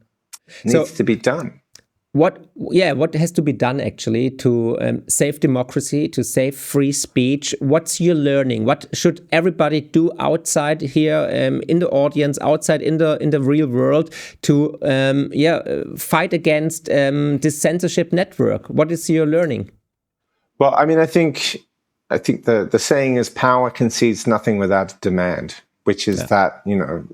Speaker 2: be done.
Speaker 1: what has to be done actually to save democracy, to save free speech? What's your learning? What should everybody do outside here in the audience, outside in the real world to fight against this censorship network? What is your learning?
Speaker 2: Well, I mean, I think the saying is power concedes nothing without demand, which is that, you know,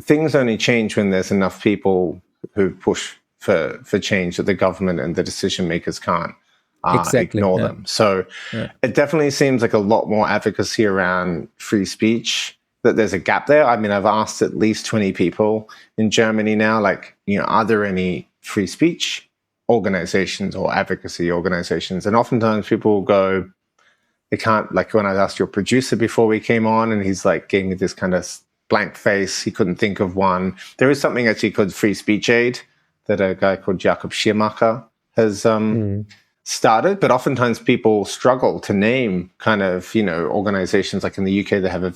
Speaker 2: things only change when there's enough people who push for change that the government and the decision makers can't ignore them. So it definitely seems like a lot more advocacy around free speech, that there's a gap there. I mean, I've asked at least 20 people in Germany now, like, you know, are there any free speech organizations or advocacy organizations? And oftentimes people will go, they can't, like when I asked your producer before we came on, and he's like, gave me this kind of blank face. He couldn't think of one. There is something actually called Free Speech Aid that a guy called Jakob Schirmacher has started, but oftentimes people struggle to name kind of, you know, organizations. Like in the UK, they have a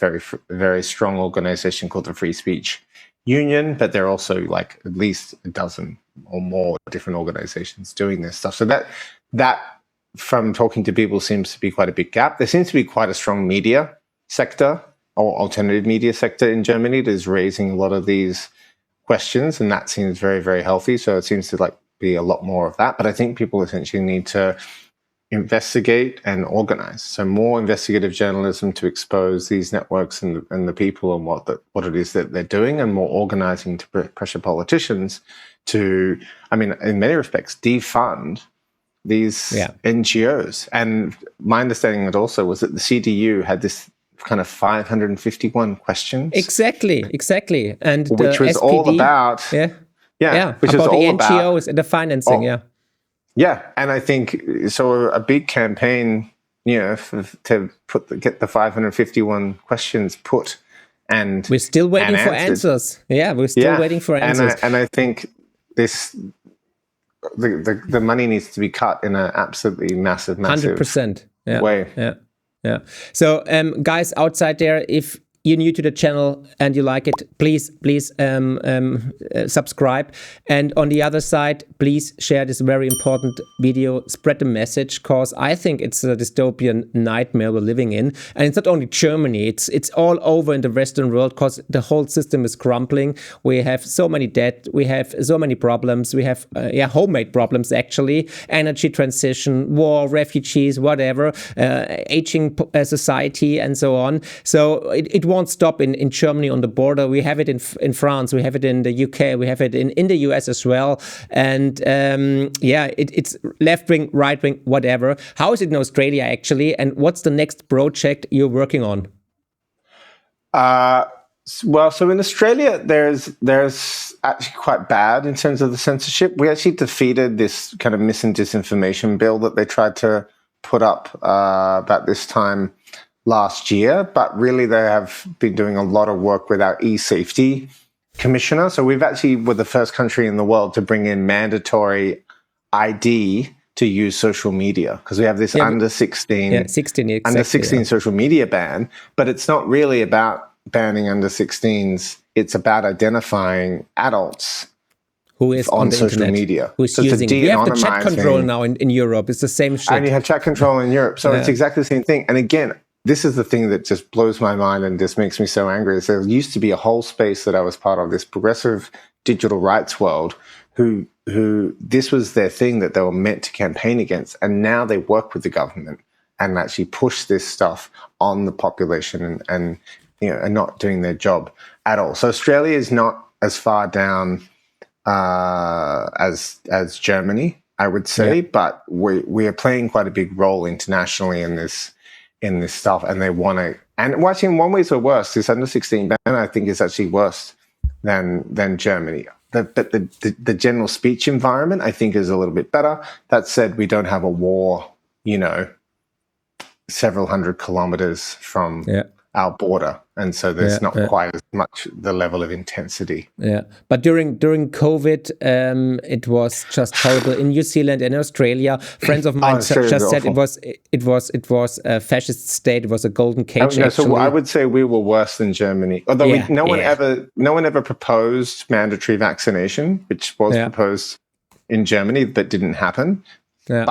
Speaker 2: very strong organization called the Free Speech Union, but there are also like at least a dozen or more different organizations doing this stuff. So that from talking to people seems to be quite a big gap. There seems to be quite a strong media sector or alternative media sector in Germany that is raising a lot of these questions, and that seems very, very healthy. So it seems to like be a lot more of that. But I think people essentially need to investigate and organize. So more investigative journalism to expose these networks and the people and what it is that they're doing, and more organizing to pressure politicians to, I mean, in many respects, defund these NGOs. And my understanding it also was that the CDU had this kind of 551 questions. Exactly.
Speaker 1: And
Speaker 2: which was SPD, all about
Speaker 1: which is all about the NGOs and the financing.
Speaker 2: Yeah, and I think so. A big campaign, you know, to get the 551 questions put, and
Speaker 1: we're still waiting for answers. Yeah, we're still waiting for answers.
Speaker 2: And I think the money needs to be cut in an absolutely massive
Speaker 1: 100%
Speaker 2: way.
Speaker 1: Yeah. So, guys outside there, if you're new to the channel and you like it, please subscribe. And on the other side, please share this very important video, spread the message, because I think it's a dystopian nightmare we're living in. And it's not only Germany, it's all over in the Western world, because the whole system is crumbling. We have so many debt, we have so many problems, we have homemade problems actually, energy transition, war, refugees, whatever, aging society and so on. So it won't stop in Germany on the border. We have it in France, we have it in the UK, we have it in the US as well. And it's left wing, right wing, whatever. How is it in Australia actually? And what's the next project you're working on?
Speaker 2: Well, so in Australia, there's actually quite bad in terms of the censorship. We actually defeated this kind of mis and disinformation bill that they tried to put up about this time last year, but really they have been doing a lot of work with our e-safety commissioner. So we've actually were the first country in the world to bring in mandatory ID to use social media, because we have this under 16 social media ban, but it's not really about banning under 16s. It's about identifying adults
Speaker 1: who is on the
Speaker 2: social
Speaker 1: internet,
Speaker 2: media.
Speaker 1: Who's using it. We have the chat control now in Europe. It's the same shit.
Speaker 2: And you have chat control in Europe. So it's exactly the same thing. And again, this is the thing that just blows my mind and just makes me so angry. Is there used to be a whole space that I was part of, this progressive digital rights world, who this was their thing that they were meant to campaign against. And now they work with the government and actually push this stuff on the population and you know, are not doing their job at all. So Australia is not as far down as Germany, I would say, but we are playing quite a big role internationally in this stuff, and they want to. And watching in one way we're worse. This under 16 ban, I think, is actually worse than Germany. But the general speech environment, I think, is a little bit better. That said, we don't have a war, you know, several hundred kilometers from our border, and so there's not quite as much the level of intensity.
Speaker 1: Yeah, but during COVID, it was just horrible in New Zealand and Australia. Friends of mine just said it was a fascist state. It was a golden cage.
Speaker 2: So I would say we were worse than Germany. Although no one ever proposed mandatory vaccination, which was proposed in Germany that didn't happen.
Speaker 1: Yeah.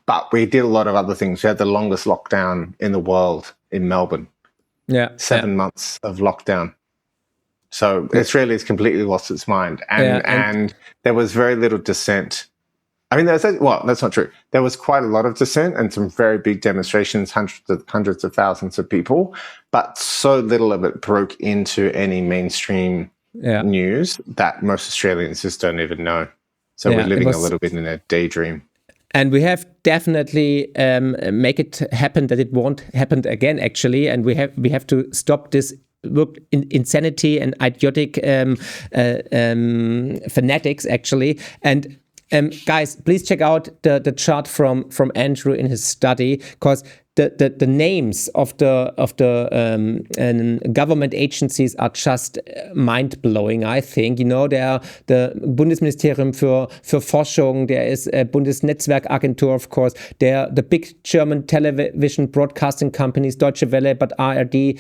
Speaker 2: But we did a lot of other things. We had the longest lockdown in the world in Melbourne.
Speaker 1: Yeah.
Speaker 2: 7 months of lockdown. So Australia has completely lost its mind. And there was very little dissent. I mean, that's not true. There was quite a lot of dissent and some very big demonstrations, hundreds of thousands of people, but so little of it broke into any mainstream news that most Australians just don't even know. So we're living a little bit in a daydream.
Speaker 1: And we have definitely make it happen that it won't happen again, actually. And we have to stop this insanity and idiotic fanatics, actually. And guys, please check out the chart from Andrew in his study, because the names of the government agencies are just mind-blowing, I think. You know, there are the Bundesministerium für Forschung, there is a Bundesnetzwerkagentur, of course, there are the big German television broadcasting companies, Deutsche Welle, but ARD,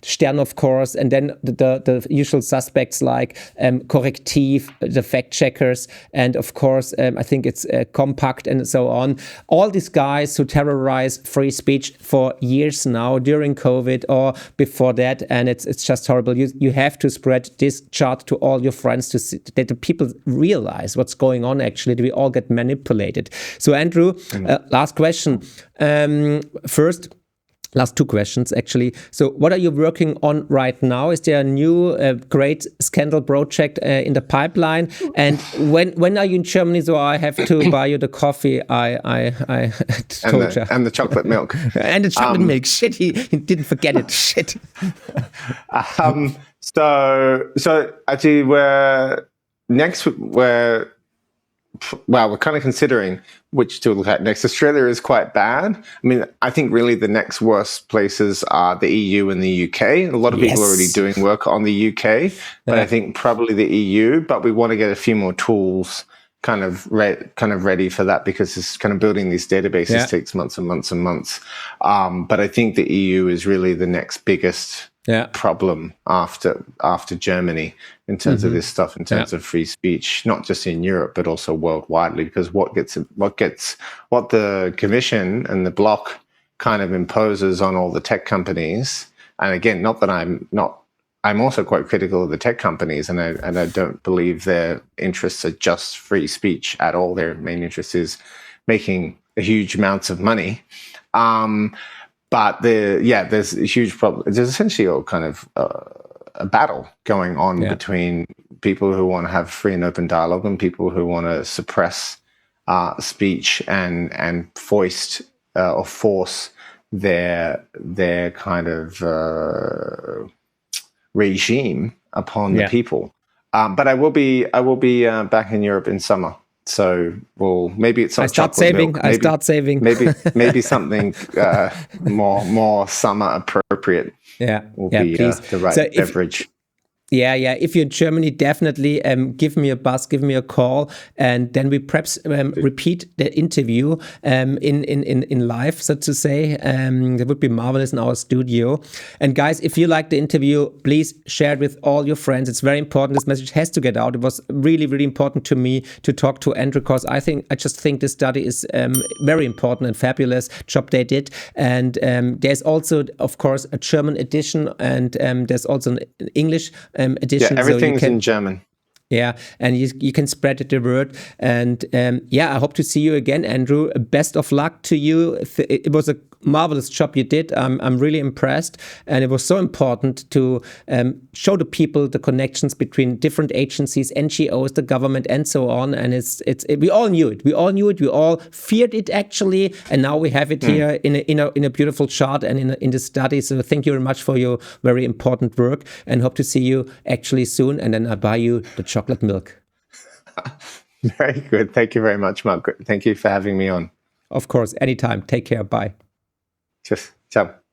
Speaker 1: Stern, of course, and then the usual suspects like Korrektiv, the fact-checkers, and of course, I think it's Compact and so on. All these guys who terrorize free speech for years now, during COVID or before that, and it's just horrible. You have to spread this chart to all your friends to see that the people realize what's going on, actually, that we all get manipulated. So Andrew, last question. Last two questions, actually. So what are you working on right now? Is there a new great scandal project in the pipeline? And when are you in Germany, so I have to buy you the coffee I told you.
Speaker 2: And the chocolate milk.
Speaker 1: And the chocolate milk. Shit, he didn't forget it. Shit.
Speaker 2: So actually we're kind of considering which to look at next. Australia is quite bad. I mean, I think really the next worst places are the EU and the UK. A lot of people are already doing work on the UK, but I think probably the EU. But we want to get a few more tools kind of ready for that, because it's kind of building these databases takes months and months and months. But I think the EU is really the next biggest problem after Germany in terms of this stuff, in terms of free speech, not just in Europe but also worldwide. Because what the Commission and the bloc kind of imposes on all the tech companies, and again, I'm also quite critical of the tech companies, and I don't believe their interests are just free speech at all. Their main interest is making huge amounts of money. But there's a huge problem. There's essentially a kind of a battle going on between people who want to have free and open dialogue and people who want to suppress speech and foist or force their kind of regime upon the people. But I will be back in Europe in summer. So, maybe it's not chocolate milk.
Speaker 1: I start saving.
Speaker 2: maybe something more summer appropriate. Will be the right beverage.
Speaker 1: If you're in Germany, definitely give me a buzz, give me a call, and then we perhaps repeat the interview in live, so to say. That would be marvelous in our studio. And guys, if you like the interview, please share it with all your friends. It's very important. This message has to get out. It was really, really important to me to talk to Andrew, because I just think this study is very important and fabulous job they did. And there's also, of course, a German edition, and there's also an English edition.
Speaker 2: Everything's in German.
Speaker 1: Yeah, and you can spread the word. And I hope to see you again, Andrew. Best of luck to you. It was a marvelous job you did. I'm really impressed. And it was so important to show the people the connections between different agencies, NGOs, the government, and so on. And we all knew it. We all feared it, actually. And now we have it here in a beautiful chart and in the study. So thank you very much for your very important work, and hope to see you actually soon. And then I buy you the chocolate milk.
Speaker 2: Very good. Thank you very much, Mark. Thank you for having me on.
Speaker 1: Of course, anytime. Take care. Bye.
Speaker 2: Tschüss. Ciao.